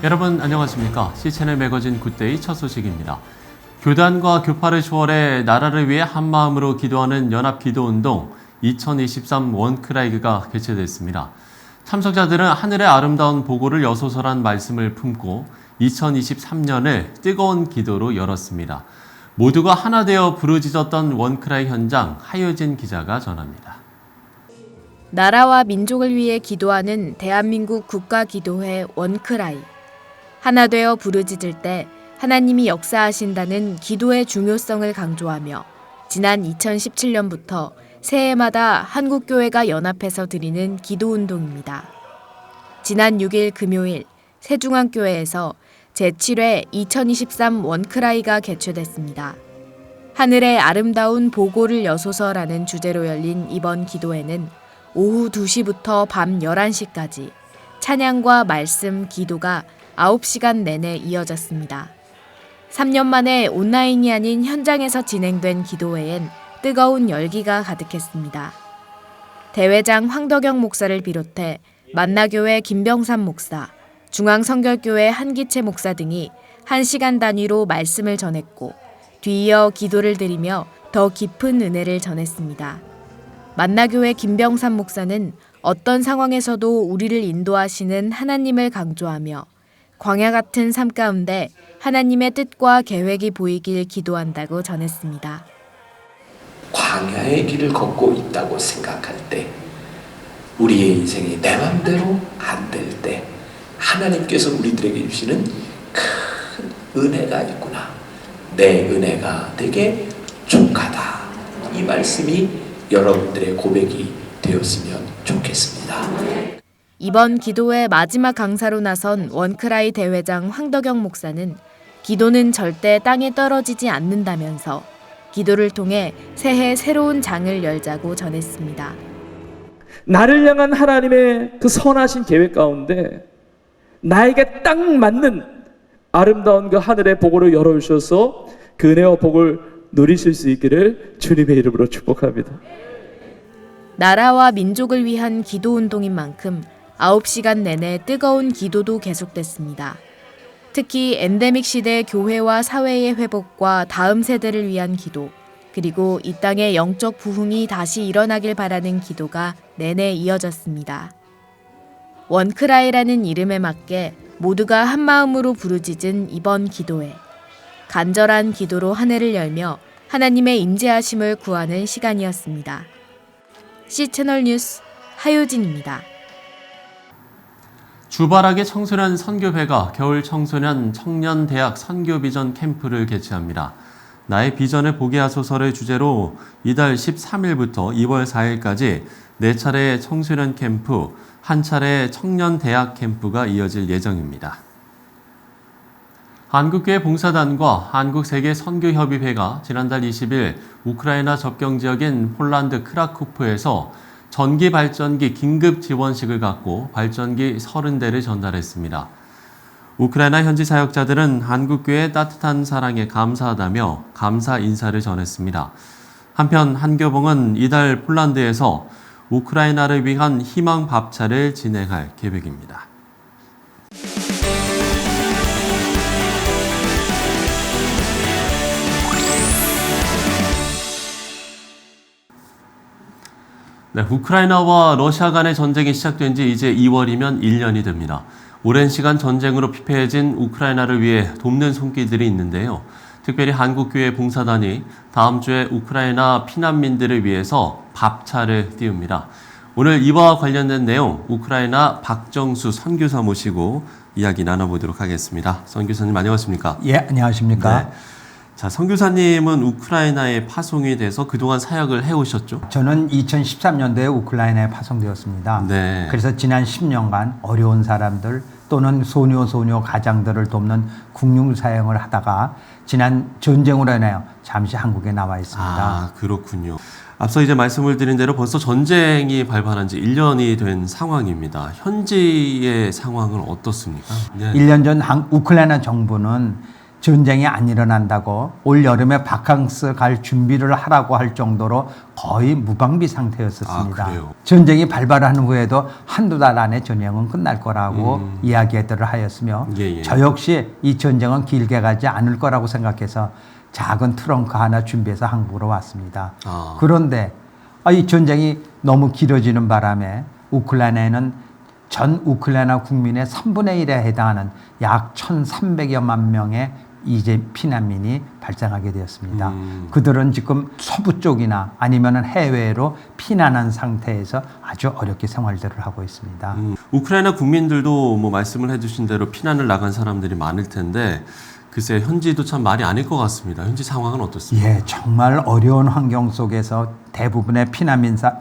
여러분 안녕하십니까? C채널 매거진 굿데이 첫 소식입니다. 교단과 교파를 초월해 나라를 위해 한마음으로 기도하는 연합기도운동 2023 원크라이그가 개최됐습니다. 참석자들은 하늘의 아름다운 보고를 여소설한 말씀을 품고 2023년을 뜨거운 기도로 열었습니다. 모두가 하나 되어 부르짖었던 원크라이 현장 하효진 기자가 전합니다. 나라와 민족을 위해 기도하는 대한민국 국가기도회 원크라이. 하나 되어 부르짖을 때 하나님이 역사하신다는 기도의 중요성을 강조하며 지난 2017년부터 새해마다 한국교회가 연합해서 드리는 기도운동입니다. 지난 6일 금요일 세중앙교회에서 제7회 2023 원크라이가 개최됐습니다. 하늘의 아름다운 보고를 여소서라는 주제로 열린 이번 기도회는 오후 2시부터 밤 11시까지 찬양과 말씀, 기도가 9시간 내내 이어졌습니다. 3년 만에 온라인이 아닌 현장에서 진행된 기도회엔 뜨거운 열기가 가득했습니다. 대회장 황덕영 목사를 비롯해 만나교회 김병삼 목사, 중앙성결교회 한기채 목사 등이 1시간 단위로 말씀을 전했고 뒤이어 기도를 드리며 더 깊은 은혜를 전했습니다. 만나교회 김병삼 목사는 어떤 상황에서도 우리를 인도하시는 하나님을 강조하며 광야 같은 삶 가운데 하나님의 뜻과 계획이 보이길 기도한다고 전했습니다. 광야의 길을 걷고 있다고 생각할 때, 우리의 인생이 내 맘대로 안 될 때 하나님께서 우리들에게 주시는 큰 은혜가 있구나. 내 은혜가 되게 족하다. 이 말씀이 여러분들의 고백이 되었으면 좋겠습니다. 이번 기도회 마지막 강사로 나선 원크라이 대회장 황덕영 목사는 기도는 절대 땅에 떨어지지 않는다면서 기도를 통해 새해 새로운 장을 열자고 전했습니다. 나를 향한 하나님의 그 선하신 계획 가운데 나에게 딱 맞는 아름다운 그 하늘의 복으로 열어주셔서 그 은혜와 복을 누리실 수 있기를 주님의 이름으로 축복합니다. 나라와 민족을 위한 기도운동인 만큼 9시간 내내 뜨거운 기도도 계속됐습니다. 특히 엔데믹 시대 교회와 사회의 회복과 다음 세대를 위한 기도, 그리고 이 땅의 영적 부흥이 다시 일어나길 바라는 기도가 내내 이어졌습니다. 원크라이라는 이름에 맞게 모두가 한마음으로 부르짖은 이번 기도회. 간절한 기도로 한 해를 열며 하나님의 임재하심을 구하는 시간이었습니다. C채널 뉴스 하효진입니다. 주바라기 청소년 선교회가 겨울 청소년 청년대학 선교비전 캠프를 개최합니다. 나의 비전을 보게 하소서를 주제로 이달 13일부터 2월 4일까지 4차례의 청소년 캠프, 1차례 청년대학 캠프가 이어질 예정입니다. 한국교회 봉사단과 한국세계선교협의회가 지난달 20일 우크라이나 접경 지역인 폴란드 크라쿠프에서 전기 발전기 긴급 지원식을 갖고 발전기 30대를 전달했습니다. 우크라이나 현지 사역자들은 한국교회의 따뜻한 사랑에 감사하다며 감사 인사를 전했습니다. 한편 한교봉은 이달 폴란드에서 우크라이나를 위한 희망 밥차를 진행할 계획입니다. 네, 우크라이나와 러시아 간의 전쟁이 시작된 지 이제 2월이면 1년이 됩니다. 오랜 시간 전쟁으로 피폐해진 우크라이나를 위해 돕는 손길들이 있는데요. 특별히 한국교회 봉사단이 다음 주에 우크라이나 피난민들을 위해서 밥차를 띄웁니다. 오늘 이와 관련된 내용 우크라이나 박정수 선교사 모시고 이야기 나눠보도록 하겠습니다. 선교사님 안녕하십니까? 예, 안녕하십니까? 네. 자, 선교사님은 우크라이나에 파송이 돼서 그동안 사역을 해오셨죠? 저는 2013년도에 우크라이나에 파송되었습니다. 네. 그래서 지난 10년간 어려운 사람들 또는 소녀 가장들을 돕는 국융 사역을 하다가 지난 전쟁으로 인하여 잠시 한국에 나와 있습니다. 아, 그렇군요. 앞서 이제 말씀을 드린 대로 벌써 전쟁이 발발한 지 1년이 된 상황입니다. 현지의 상황은 어떻습니까? 네. 1년 전 우크라이나 정부는 전쟁이 안 일어난다고 올 여름에 바캉스 갈 준비를 하라고 할 정도로 거의 무방비 상태였었습니다. 아, 그래요? 전쟁이 발발한 후에도 한두 달 안에 전쟁은 끝날 거라고 이야기들을 하였으며 예, 예. 저 역시 이 전쟁은 길게 가지 않을 거라고 생각해서 작은 트렁크 하나 준비해서 한국으로 왔습니다. 아. 그런데 이 전쟁이 너무 길어지는 바람에 우크라이나에는 전 우크라이나 국민의 3분의 1에 해당하는 약 1,300여만 명의 이제 피난민이 발생하게 되었습니다. 그들은 지금 서부 쪽이나 아니면 해외로 피난한 상태에서 아주 어렵게 생활들을 하고 있습니다. 우크라이나 국민들도 뭐 말씀을 해주신 대로 피난을 나간 사람들이 많을 텐데 글쎄 현지도 참 말이 아닐 것 같습니다. 현지 상황은 어떻습니까? 예, 정말 어려운 환경 속에서 대부분의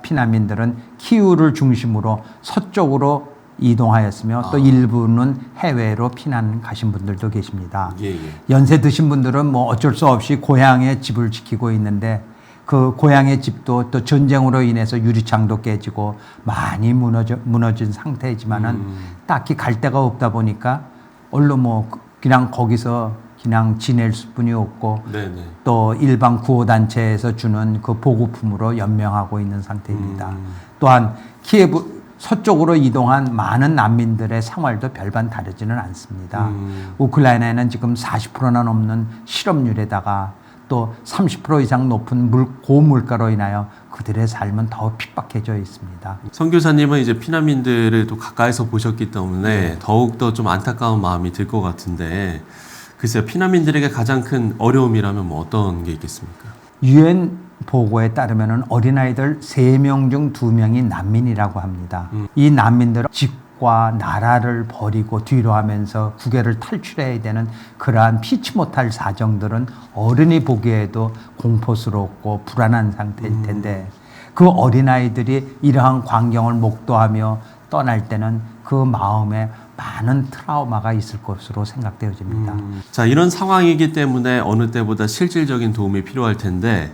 피난민들은 키우를 중심으로 서쪽으로 이동하였으며 또 일부는 해외로 피난 가신 분들도 계십니다. 예, 예. 연세 드신 분들은 뭐 어쩔 수 없이 고향의 집을 지키고 있는데 그 고향의 집도 또 전쟁으로 인해서 유리창도 깨지고 많이 무너진 상태이지만은 딱히 갈 데가 없다 보니까 얼른 뭐 그냥 거기서 그냥 지낼 수뿐이 없고 네네. 또 일반 구호단체에서 주는 그 보급품으로 연명하고 있는 상태입니다. 또한 키예브 서쪽으로 이동한 많은 난민들의 생활도 별반 다르지는 않습니다. 우크라이나에는 지금 40%나 넘는 실업률에다가 또 30% 이상 높은 고물가로 인하여 그들의 삶은 더 핍박해져 있습니다. 선교사님은 이제 피난민들을 또 가까이서 보셨기 때문에 더욱더 좀 안타까운 마음이 들 것 같은데 글쎄요, 피난민들에게 가장 큰 어려움이라면 뭐 어떤 게 있겠습니까? 유엔 보고에 따르면 어린아이들 3명 중 2명이 난민이라고 합니다. 이 난민들은 집과 나라를 버리고 뒤로 하면서 국외를 탈출해야 되는 그러한 피치 못할 사정들은 어른이 보기에도 공포스럽고 불안한 상태일 텐데 그 어린아이들이 이러한 광경을 목도하며 떠날 때는 그 마음에 많은 트라우마가 있을 것으로 생각되어집니다. 자, 이런 상황이기 때문에 어느 때보다 실질적인 도움이 필요할 텐데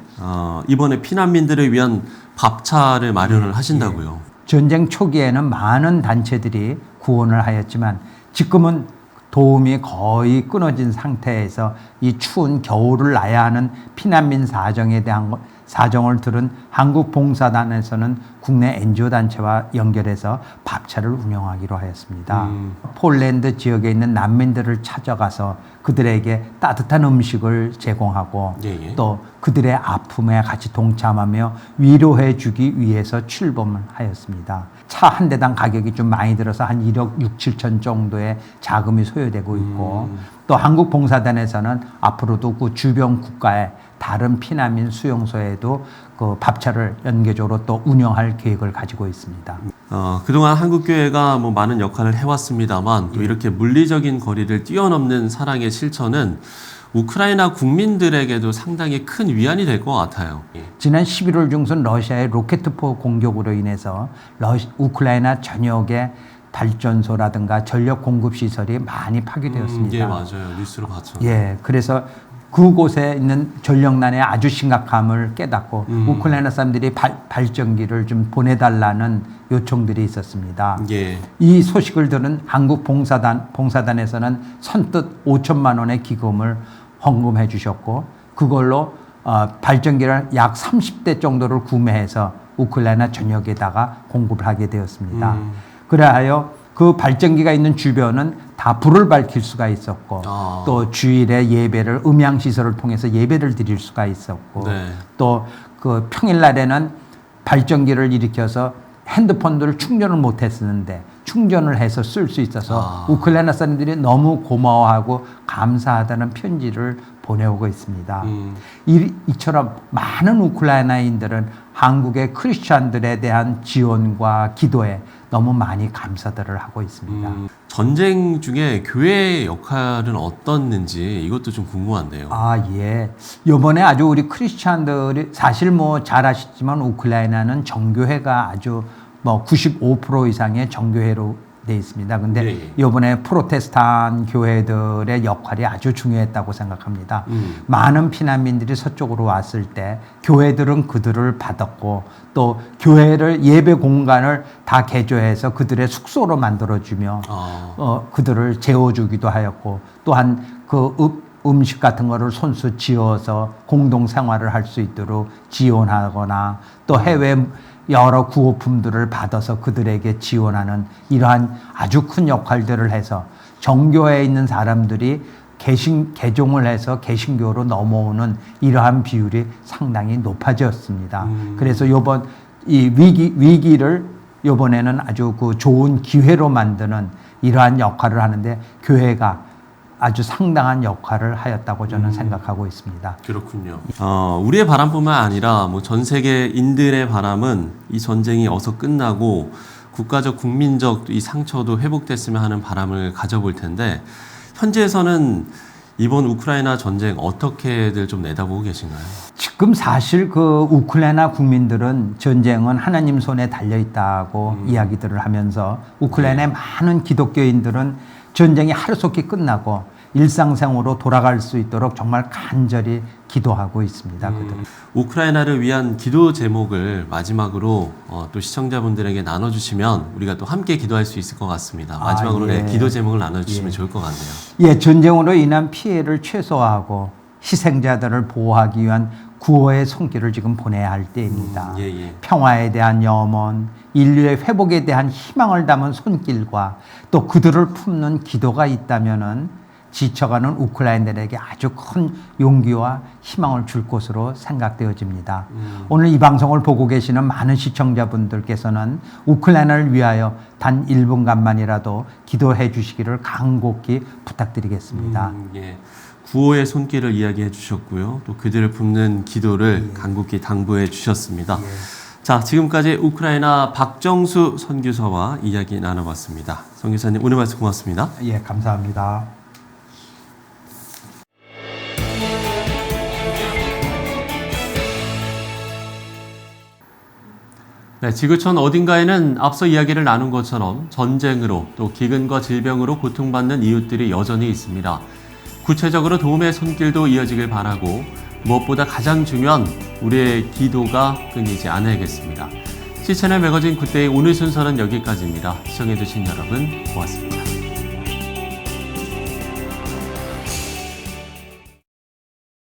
이번에 피난민들을 위한 밥차를 마련을 하신다고요. 전쟁 초기에는 많은 단체들이 구원을 하였지만 지금은 도움이 거의 끊어진 상태에서 이 추운 겨울을 나야 하는 피난민 사정에 대한 사정을 들은 한국봉사단에서는 국내 NGO 단체와 연결해서 밥차를 운영하기로 하였습니다. 폴란드 지역에 있는 난민들을 찾아가서 그들에게 따뜻한 음식을 제공하고 예, 예. 또 그들의 아픔에 같이 동참하며 위로해 주기 위해서 출범을 하였습니다. 차 한 대당 가격이 좀 많이 들어서 한 1억 6, 7천 정도의 자금이 소요되고 있고 또 한국봉사단에서는 앞으로도 그 주변 국가의 다른 피난민 수용소에도 그 밥차를 연계적으로 또 운영할 계획을 가지고 있습니다. 그동안 한국교회가 뭐 많은 역할을 해왔습니다만 또 이렇게 물리적인 거리를 뛰어넘는 사랑의 실천은 우크라이나 국민들에게도 상당히 큰 위안이 될 것 같아요. 지난 11월 중순 러시아의 로켓포 공격으로 인해서 우크라이나 전역의 발전소라든가 전력 공급 시설이 많이 파괴되었습니다. 예, 맞아요. 뉴스로 봤죠. 예, 그래서 그곳에 있는 전력난의 아주 심각함을 깨닫고 우크라이나 사람들이 발전기를 좀 보내달라는 요청들이 있었습니다. 예. 이 소식을 들은 한국 봉사단에서는 선뜻 5천만 원의 기금을 헌금해 주셨고 그걸로 발전기를 약 30대 정도를 구매해서 우크라이나 전역에다가 공급을 하게 되었습니다. 그래하여 그 발전기가 있는 주변은 다 불을 밝힐 수가 있었고 또 주일에 예배를 음향시설을 통해서 예배를 드릴 수가 있었고 네. 또 그 평일날에는 발전기를 일으켜서 핸드폰들을 충전을 못했었는데 충전을 해서 쓸 수 있어서 우크라이나 사람들이 너무 고마워하고 감사하다는 편지를 보내오고 있습니다. 이처럼 많은 우크라이나인들은 한국의 크리스찬들에 대한 지원과 기도에 너무 많이 감사들을 하고 있습니다. 전쟁 중에 교회의 역할은 어떻는지 이것도 좀 궁금한데요. 예. 요번에 아주 우리 크리스찬들이 사실 뭐 잘 아시지만 우크라이나는 정교회가 아주 뭐 95% 이상의 정교회로 돼 있습니다. 근데 예. 요번에 프로테스탄 교회들의 역할이 아주 중요했다고 생각합니다. 많은 피난민들이 서쪽으로 왔을 때 교회들은 그들을 받았고 또 교회를 예배 공간을 다 개조해서 그들의 숙소로 만들어주며 그들을 재워주기도 하였고 또한 그 음식 같은 거를 손수 지어서 공동 생활을 할 수 있도록 지원하거나 또 해외 여러 구호품들을 받아서 그들에게 지원하는 이러한 아주 큰 역할들을 해서 정교회에 있는 사람들이 개종을 해서 개신교로 넘어오는 이러한 비율이 상당히 높아졌습니다. 그래서 요번 이 위기를 요번에는 아주 그 좋은 기회로 만드는 이러한 역할을 하는데 교회가 아주 상당한 역할을 하였다고 저는 생각하고 있습니다. 그렇군요. 우리의 바람뿐만 아니라 뭐 전 세계인들의 바람은 이 전쟁이 어서 끝나고 국가적, 국민적 이 상처도 회복됐으면 하는 바람을 가져볼 텐데 현지에서는 이번 우크라이나 전쟁 어떻게들 좀 내다보고 계신가요? 지금 사실 그 우크라이나 국민들은 전쟁은 하나님 손에 달려 있다고 이야기들을 하면서 우크라이나의 많은 기독교인들은 전쟁이 하루속히 끝나고 일상생활로 돌아갈 수 있도록 정말 간절히 기도하고 있습니다. 그들은. 우크라이나를 위한 기도 제목을 마지막으로 또 시청자분들에게 나눠주시면 우리가 또 함께 기도할 수 있을 것 같습니다. 마지막으로 예. 네, 기도 제목을 나눠주시면 좋을 것 같네요. 예, 전쟁으로 인한 피해를 최소화하고 희생자들을 보호하기 위한 구호의 손길을 지금 보내야 할 때입니다. 예. 평화에 대한 염원, 인류의 회복에 대한 희망을 담은 손길과 또 그들을 품는 기도가 있다면은 지쳐가는 우크라이나들에게 아주 큰 용기와 희망을 줄 것으로 생각되어집니다. 오늘 이 방송을 보고 계시는 많은 시청자분들께서는 우크라이나를 위하여 단 1분간만이라도 기도해 주시기를 간곡히 부탁드리겠습니다. 예. 구호의 손길을 이야기해 주셨고요. 또 그들을 품는 기도를 간곡히 당부해 주셨습니다. 자, 지금까지 우크라이나 박정수 선교사와 이야기 나눠봤습니다. 선교사님 오늘 말씀 고맙습니다. 예, 감사합니다. 네, 지구촌 어딘가에는 앞서 이야기를 나눈 것처럼 전쟁으로 또 기근과 질병으로 고통받는 이웃들이 여전히 있습니다. 구체적으로 도움의 손길도 이어지길 바라고 무엇보다 가장 중요한 우리의 기도가 끊이지 않아야겠습니다. 시채널 매거진 굿데이 오늘 순서는 여기까지입니다. 시청해주신 여러분 고맙습니다.